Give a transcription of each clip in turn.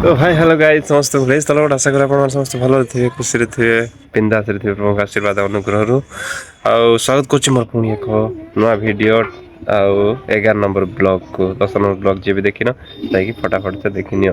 तो भाई hello guys समस्त प्लीज तल गोटे आशा करी आप समस्त भल थे खुशी थे बिंदास थे प्रभु आशीर्वाद अनुग्रह स्वागत कर मोर पुणी एक नुआ भिड आउ 11 नंबर ब्लॉग को 10 नंबर ब्लॉग जी भी देखिन जाकि फटाफट से देखी नियो।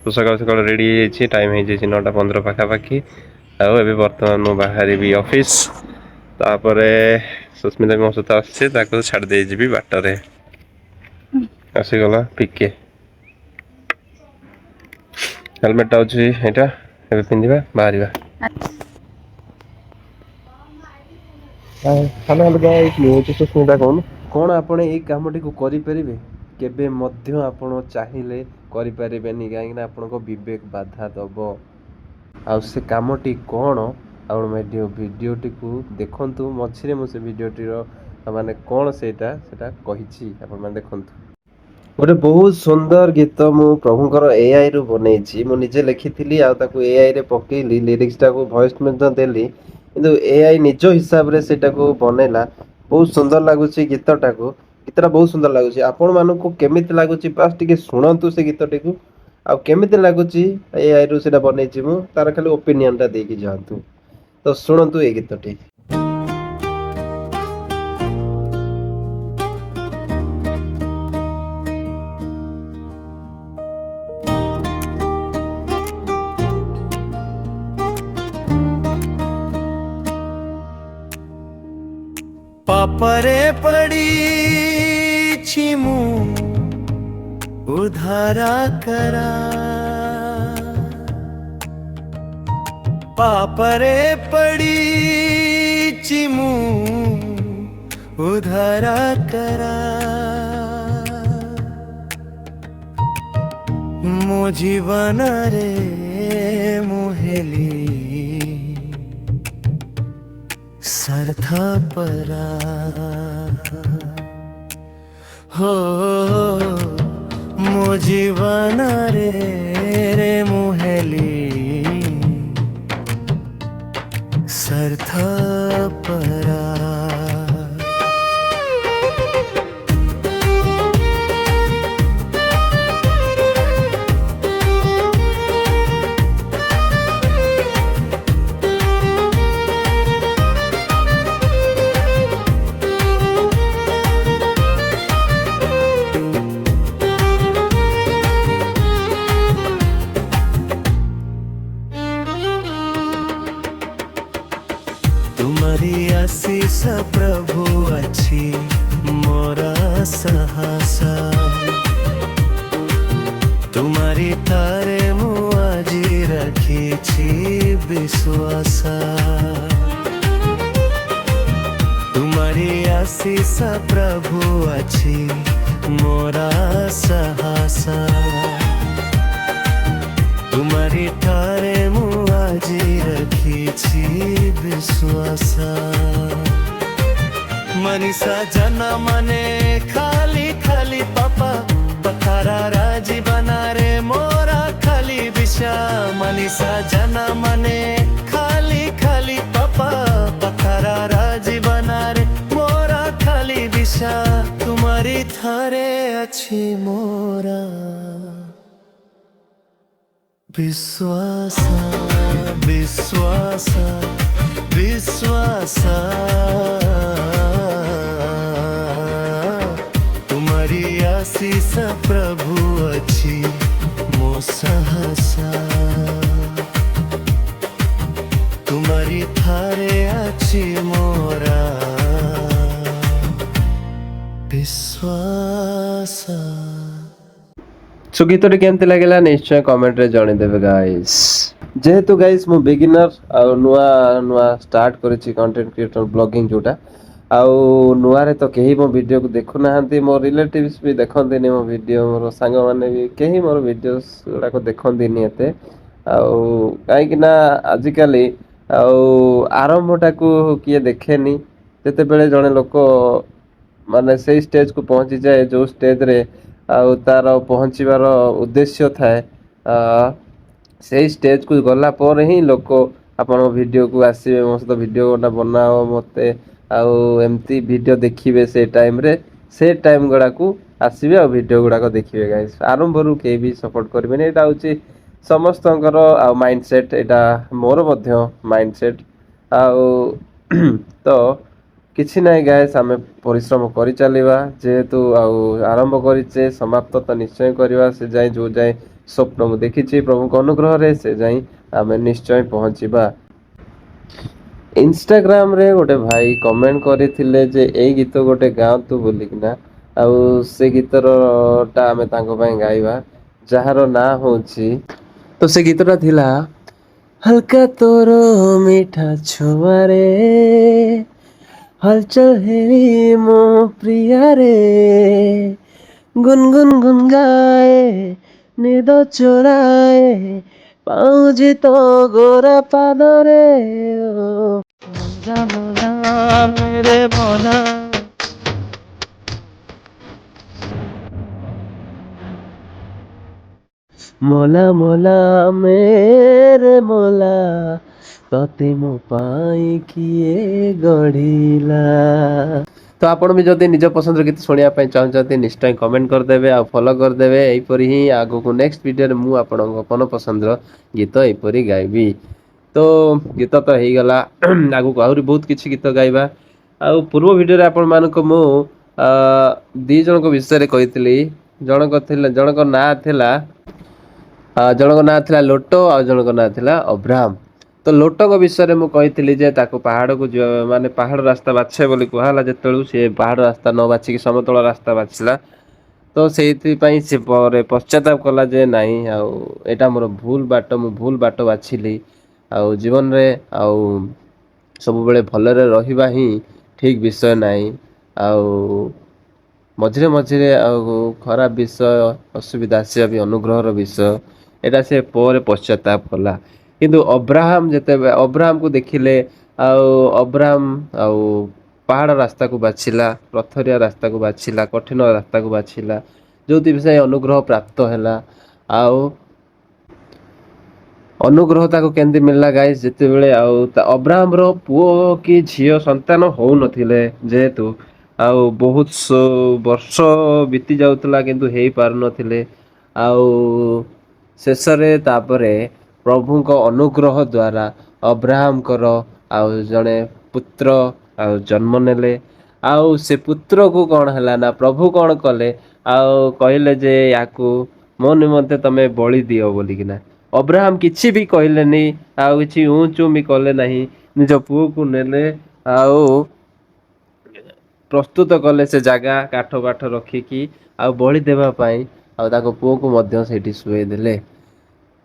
तो सकाल सकाल रेडी हो टाइम हो 9:15 पाखापाखि आए बर्तमान बाहर भी ऑफिस तापर सुस्मिता भी मो सहित आसी छाड़ी जी बाटर आसीगला पिके हेलमेट अच्छी यहाँ ए पिंधा बाहर हेलो हेलो गाइस मुझे सुस्मिता कौन कौन आपण ये कमटी को करें केबे मध्य आपण चाहिए करें कहीं आपण विवेक बाधा दब आउ से कमटी कौन भिडटी को देखु मझे मुझे भिडटीर माने कौन से कही देखु गोटे बहुत सुंदर गीत मु प्रभुंकर एआई रु बनई मु निजे लिखी एआई रे पकेली लिरिक्स टाको वॉइस देली किंतु एआई निज हिसाब रे सेटा को बनैला बहुत सुंदर लगुच गीतटा को गीतटा बहुत सुंदर लगुच आपण मानक केमिति लगुच बस टिके शुणु से गीतटी को आ केमिति लगुच एआई रु सेटा बनई मु तार खाली ओपिनियन टा देकी जातु तो शुणु ए गीतटी पापरे पड़ी छिमु उधारा करा पापरे पड़ी छिमु उधारा करा मो जीवन रे मुहेली सर्थ परा हो मो जीवन रे मुहेली सर्थ परा तुम्हारी आशीष प्रभु अच्छी मोरा सहसा तुम्हारी तारे मुआजी रखी छी विश्वासा तुम्हारी आशीष प्रभु अच्छी मोरा सहसा तुम्हारी तारे मुआजी रखी छी विश्वासा मनीषा जना मने खाली खाली पापा पथारा राजी बना रे मोरा खाली विषा मनीषा जना मने खाली खाली पापा पथारा राजी बना रे मोरा खाली विषा तुम्हारी थारे अच्छी मोरा विश्वासा विश्वासा विश्वासा तुम्हारी आशीष प्रभु अच्छी मो सहसा तुम्हारी थारे अच्छी मोरा विश्वासा सो गीतटी केमती लगेगा निश्चय कमेंट रे जानी देबे गाइस जेहेतु गाइस मु बिगिनर आ नुआ नुआ स्टार्ट करिछि कंटेंट क्रिएटर ब्लॉगिंग जोटा आउ नुआ रे तो केही मो वीडियो को देखु नाहंती मो रिलेटिव्स भी देखंती नि मो वीडियो मोर संग माने भी केही मोर वीडियोस गुडा को देखंती नि एते आउ काई कि ना आजिकली आउ आरंभटा को किए देखेनी तेते बेले जणे लोक माने सेही स्टेज को पहुंची जाए जो स्टेज रे आउ तार पहुँचबार उद्देश्य थाए से स्टेज को गला पर ही लोक आपण वीडियो को आसवे मो सहित वीडियो गोटा बनाओ मते आउ एमती वीडियो देखिए से टाइम गुड़ा को आसवे आ वीडियो गुड़ाक देखिए गाइस आरंभ रू के भी सपोर्ट करेंगे यहाँ हूँ ସମସ୍ତଙ୍କର ଆଉ ମାଇଣ୍ଡ ସେଟ୍, ଏଇଟା ମୋର ମଧ୍ୟ ମାଇଣ୍ଡ ସେଟ୍। ଆଉ ତ କିଛି ନାହିଁ ଗାଇସ୍, ଆମେ ପରିଶ୍ରମ କରିଚାଲିବା, ଯେହେତୁ ଆଉ ଆରମ୍ଭ କରିଛେ ସମାପ୍ତ ତ ନିଶ୍ଚୟ କରିବା। ସେ ଯାଏ ଯୋଉ ଯାଏ ସ୍ୱପ୍ନ ମୁଁ ଦେଖିଛି ପ୍ରଭୁଙ୍କ ଅନୁଗ୍ରହରେ, ସେ ଯାଇ ଆମେ ନିଶ୍ଚୟ ପହଞ୍ଚିବା। ଇନଷ୍ଟାଗ୍ରାମରେ ଗୋଟେ ଭାଇ କମେଣ୍ଟ କରିଥିଲେ ଯେ ଏଇ ଗୀତ ଗୋଟେ ଗାଆନ୍ତୁ ବୋଲିକିନା। ଆଉ ସେ ଗୀତର ଟା ଆମେ ତାଙ୍କ ପାଇଁ ଗାଇବା, ଯାହାର ନାଁ ହଉଛି, ତ ସେ ଗୀତଟା ଥିଲା ହଲକା ତୋର ମିଠା ଛୁଆରେ ହଲଚଲ ହେଲି ମୋ ପ୍ରିୟାରେ ଗୁନଗୁନ ଗୁନ ଗାଏ ନିଦ ଚୋରାଏ ପାଉଜି ତ ଗୋରା ପାଦରେ ରେ ଭଲା ମୋଲା ମୋଲା ମେରେ ମୋଲା ତତେ ମୋ ପାଇଁ କିଏ ଗଢ଼ିଲା। ତ ଆପଣ ବି ଯଦି ନିଜ ପସନ୍ଦର ଗୀତ ଶୁଣିବା ପାଇଁ ଚାହୁଁଛନ୍ତି ନିଶ୍ଚୟ କମେଣ୍ଟ କରିଦେବେ ଆଉ ଫଲୋ କରିଦେବେ। ଏହିପରି ହିଁ ଆଗକୁ ନେକ୍ସଟ ଭିଡ଼ିଓରେ ମୁଁ ଆପଣଙ୍କ ମନ ପସନ୍ଦର ଗୀତ ଏହିପରି ଗାଇବି। ତ ଗୀତ ତ ହେଇଗଲା, ଆଗକୁ ଆହୁରି ବହୁତ କିଛି ଗୀତ ଗାଇବା। ଆଉ ପୂର୍ବ ଭିଡ଼ିଓରେ ଆପଣମାନଙ୍କୁ ମୁଁ ଦି ଜଣଙ୍କ ବିଷୟରେ କହିଥିଲି। ଜଣଙ୍କ ନାଁ ଥିଲା ଲୋଟୋ, ଆଉ ଜଣଙ୍କ ନାଁ ଥିଲା ଅବ୍ରାହମ। ତ ଲୋଟୋଙ୍କ ବିଷୟରେ ମୁଁ କହିଥିଲି ଯେ ତାକୁ ପାହାଡ଼କୁ ଯିବା ମାନେ ପାହାଡ଼ ରାସ୍ତା ବାଛେ ବୋଲି କୁହାହେଲା, ଯେତେବେଳୁ ସେ ପାହାଡ଼ ରାସ୍ତା ନ ବାଛିକି ସମତଳ ରାସ୍ତା ବାଛିଲା। ତ ସେଇଥିପାଇଁ ସେ ପରେ ପଶ୍ଚାତାପ କଲା ଯେ ନାଇଁ, ଆଉ ଏଇଟା ମୋର ଭୁଲ ବାଟ, ମୁଁ ଭୁଲ ବାଟ ବାଛିଲି। ଆଉ ଜୀବନରେ ଆଉ ସବୁବେଳେ ଭଲରେ ରହିବା ହିଁ ଠିକ୍ ବିଷୟ ନାହିଁ। ଆଉ ମଝିରେ ମଝିରେ ଆଉ ଖରାପ ବିଷୟ ଅସୁବିଧା ଆସିବା ବି ଅନୁଗ୍ରହର ବିଷୟ। ଏଇଟା ସେ ପରେ ପଶ୍ଚାତାପ କଲା। କିନ୍ତୁ ଅବ୍ରାହମ ଯେତେବେଳେ ଅବ୍ରାହମକୁ ଦେଖିଲେ, ଆଉ ଅବ୍ରାହମ ଆଉ ପାହାଡ଼ ରାସ୍ତାକୁ ବାଛିଲା, ପଥରିଆ ରାସ୍ତାକୁ ବାଛିଲା, କଠିନ ରାସ୍ତାକୁ ବାଛିଲା, ଯୋଉଥି ପାଇଁ ଅନୁଗ୍ରହ ପ୍ରାପ୍ତ ହେଲା। ଆଉ ଅନୁଗ୍ରହ ତାକୁ କେମିତି ମିଳିଲା ଗାଇସ୍, ଯେତେବେଳେ ଆଉ ଅବ୍ରାହମର ପୁଅ କି ଝିଅ ସନ୍ତାନ ହଉନଥିଲେ, ଯେହେତୁ ଆଉ ବହୁତ ବର୍ଷ ବିତି ଯାଉଥିଲା କିନ୍ତୁ ହେଇ ପାରୁନଥିଲେ। ଆଉ ଶେଷରେ ତାପରେ ପ୍ରଭୁଙ୍କ ଅନୁଗ୍ରହ ଦ୍ୱାରା ଅବ୍ରାହମଙ୍କର ଆଉ ଜଣେ ପୁତ୍ର ଆଉ ଜନ୍ମ ନେଲେ। ଆଉ ସେ ପୁତ୍ରକୁ କଣ ହେଲା ନା, ପ୍ରଭୁ କଣ କଲେ, ଆଉ କହିଲେ ଯେ ୟାକୁ ମୋ ନିମନ୍ତେ ତମେ ବଳି ଦିଅ ବୋଲିକିନା। ଅବ୍ରାହମ କିଛି ବି କହିଲେନି, ଆଉ କିଛି ଉଁ ଚୁଁ ବି କଲେ ନାହିଁ। ନିଜ ପୁଅକୁ ନେଲେ ଆଉ ପ୍ରସ୍ତୁତ କଲେ ସେ ଜାଗା, କାଠ ପାଠ ରଖିକି ଆଉ ବଳି ଦେବା ପାଇଁ। ଆଉ ତାଙ୍କ ପୁଅକୁ ମଧ୍ୟ ସେଇଠି ଶୁଏଇ ଦେଲେ।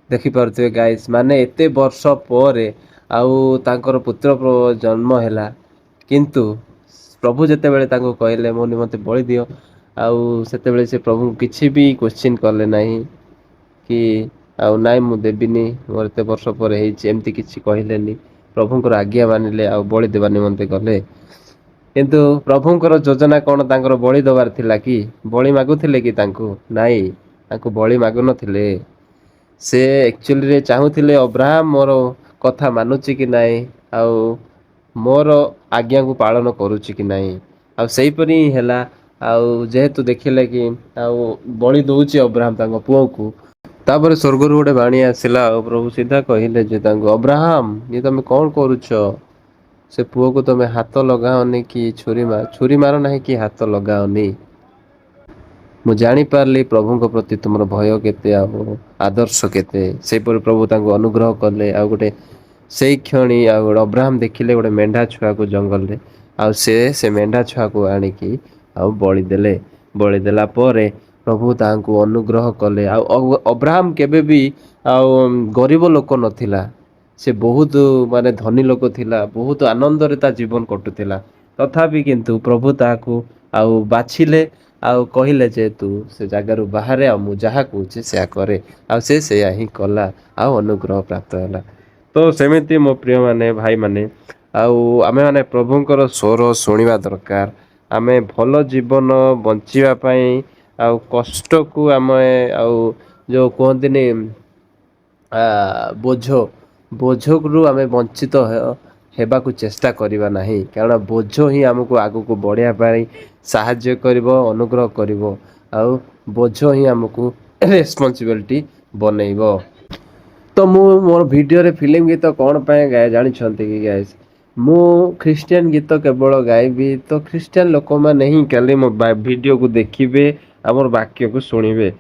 ଦେଖିପାରୁଥିବେ ଗାଇସ୍, ମାନେ ଏତେ ବର୍ଷ ପରେ ଆଉ ତାଙ୍କର ପୁତ୍ର ଜନ୍ମ ହେଲା। କିନ୍ତୁ ପ୍ରଭୁ ଯେତେବେଳେ ତାଙ୍କୁ କହିଲେ ମୋ ନିମନ୍ତେ ବଳି ଦିଅ, ଆଉ ସେତେବେଳେ ସେ ପ୍ରଭୁଙ୍କୁ କିଛି ବି କୋଶ୍ଚିନ୍ କଲେ ନାହିଁ କି ଆଉ ନାଇଁ ମୁଁ ଦେବିନି, ମୋର ଏତେ ବର୍ଷ ପରେ ହେଇଛି, ଏମିତି କିଛି କହିଲେନି। ପ୍ରଭୁଙ୍କର ଆଜ୍ଞା ମାନିଲେ ଆଉ ବଳି ଦେବା ନିମନ୍ତେ ଗଲେ। କିନ୍ତୁ ପ୍ରଭୁଙ୍କର ଯୋଜନା କଣ, ତାଙ୍କର ବଳି ଦବାର ଥିଲା କି? ବଳି ମାଗୁଥିଲେ କି ତାଙ୍କୁ? ନାଇଁ, ତାଙ୍କୁ ବଳି ମାଗୁନଥିଲେ। ସେ ଆକ୍ଚୁଆଲିରେ ଚାହୁଁଥିଲେ ଅବ୍ରାହମ ମୋର କଥା ମାନୁଛି କି ନାହିଁ, ଆଉ ମୋର ଆଜ୍ଞାକୁ ପାଳନ କରୁଛି କି ନାହିଁ। ଆଉ ସେଇପରି ହିଁ ହେଲା। ଆଉ ଯେହେତୁ ଦେଖିଲେ କି ଆଉ ବଳି ଦଉଛି ଅବ୍ରାହମ ତାଙ୍କ ପୁଅକୁ, ତାପରେ ସ୍ୱର୍ଗରୁ ଗୋଟେ ବାଣୀ ଆସିଲା, ଆଉ ପ୍ରଭୁ ସିଧା କହିଲେ ଯେ ତାଙ୍କୁ, ଅବ୍ରାହମ ଇଏ ତମେ କଣ କରୁଛ? ସେ ପୁଅକୁ ତମେ ହାତ ଲଗାଅନି କି ଛୁରୀ ମାର ନାହିଁ କି ହାତ ଲଗାଅନି। ମୁଁ ଜାଣିପାରିଲି ପ୍ରଭୁଙ୍କ ପ୍ରତି ତୁମର ଭୟ କେତେ ଆଉ ଆଦର୍ଶ କେତେ। ସେହିପରି ପ୍ରଭୁ ତାଙ୍କୁ ଅନୁଗ୍ରହ କଲେ। ଆଉ ଗୋଟେ ସେଇ କ୍ଷଣି ଆଉ ଗୋଟେ ଅବ୍ରାହମ ଦେଖିଲେ ଗୋଟେ ମେଣ୍ଢା ଛୁଆକୁ ଜଙ୍ଗଲରେ, ଆଉ ସେ ମେଣ୍ଢା ଛୁଆକୁ ଆଣିକି ଆଉ ବଳି ଦେଲେ। ବଳି ଦେଲା ପରେ ପ୍ରଭୁ ତାଙ୍କୁ ଅନୁଗ୍ରହ କଲେ। ଆଉ ଅବ୍ରାହମ କେବେ ବି ଆଉ ଗରିବ ଲୋକ ନଥିଲା, ସେ ବହୁତ ମାନେ ଧନୀ ଲୋକ ଥିଲା। ବହୁତ ଆନନ୍ଦରେ ତା ଜୀବନ କଟୁଥିଲା। ତଥାପି କିନ୍ତୁ ପ୍ରଭୁ ତାହାକୁ ଆଉ ବାଛିଲେ, ଆଉ କହିଲେ ଯେ ତୁ ସେ ଜାଗାରୁ ବାହାରେ, ଆଉ ମୁଁ ଯାହା କହୁଛି ସେୟା କରେ। ଆଉ ସେ ସେୟା ହିଁ କଲା, ଆଉ ଅନୁଗ୍ରହ ପ୍ରାପ୍ତ ହେଲା। ତ ସେମିତି ମୋ ପ୍ରିୟମାନେ, ଭାଇମାନେ, ଆଉ ଆମେମାନେ ପ୍ରଭୁଙ୍କର ସ୍ୱର ଶୁଣିବା ଦରକାର। ଆମେ ଭଲ ଜୀବନ ବଞ୍ଚିବା ପାଇଁ ଆଉ କଷ୍ଟକୁ ଆମେ ଆଉ ଯେଉଁ କୁହନ୍ତିନି ବୋଝରୁ ଆମେ ବଞ୍ଚିତ ହେବାକୁ ଚେଷ୍ଟା କରିବା ନାହିଁ। କାରଣ ବୋଝ ହିଁ ଆମକୁ ଆଗକୁ ବଢ଼ିବା ପାଇଁ ସାହାଯ୍ୟ କରିବ, ଅନୁଗ୍ରହ କରିବ। ଆଉ ବୋଝ ହିଁ ଆମକୁ ରେସ୍ପନ୍ସିବିଲିଟି ବନେଇବ। तो मु मोर वीडियो रे फिल्म गीत कौन पाए गाए जानिछंती कि गाइस मु ख्रिस्टियन गीत केवल गाइबी तो ख्रिस्टियन लोक मैंने ही खाली मो वीडियो को देखिए आमर वाक्य को शुणिबे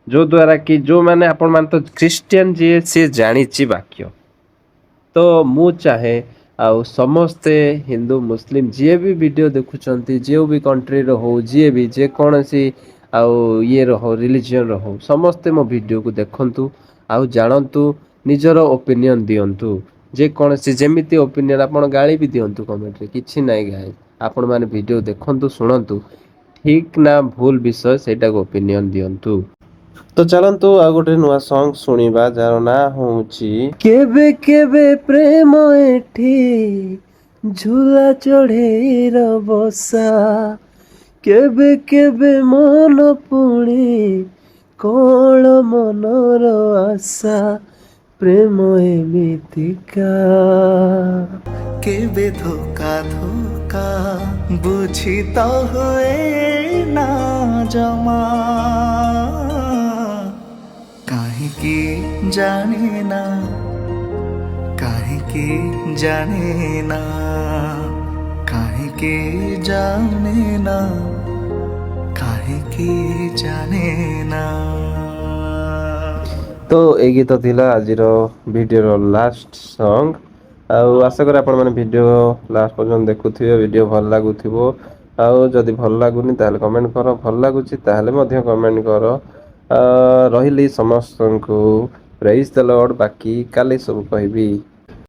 जो द्वारा कि जो मैंने आपण मान तो ख्रिस्टियन जी सी जानी वाक्य तो मु चाहे आउ समस्ते हिंदू मुस्लिम जी भी वीडियो देखुंत जो भी कंट्री हो जी भी जेकोसी आउ ये हो रिलीजन हो समस्ते मो वीडियो को देखंतु आउ जानतु निजर ओपिनियन दियंतु जेकोसी जेमिति ओपिनियन आपण गाली भी दियंतु कमेंट रे किछि नाही गाय आपण माने वीडियो देखंतु सुनंतु ठीक ना भूल विषय सेटा को ओपिनियन दियंतु तो चलंतु आ गोटे नुआ सॉन्ग सुनिबा जार ना होउची केबे केबे प्रेम एठी झूला चढ़े बसा केबे केबे मन पुणी कौन मनर आशा प्रेम एमितिका केबे धोखा धोखा बुझी तो हुए ना जमा काहे जाने ना काहे जाने ना काहे जाने ना काहे जाने ना। तो ए गीत थिला आजिर वीडियो लास्ट सॉन्ग आउ आशा करी आपण माने वीडियो लास्ट पर्यंत देखुथिबे वीडियो भल लागुथिबो आउ जदि भल लागुनी ताले कमेंट करो भल लागुची ताले मध्य कमेंट करो रहिली समस्त को प्रेज द लॉर्ड बाकी काले सब कहबी।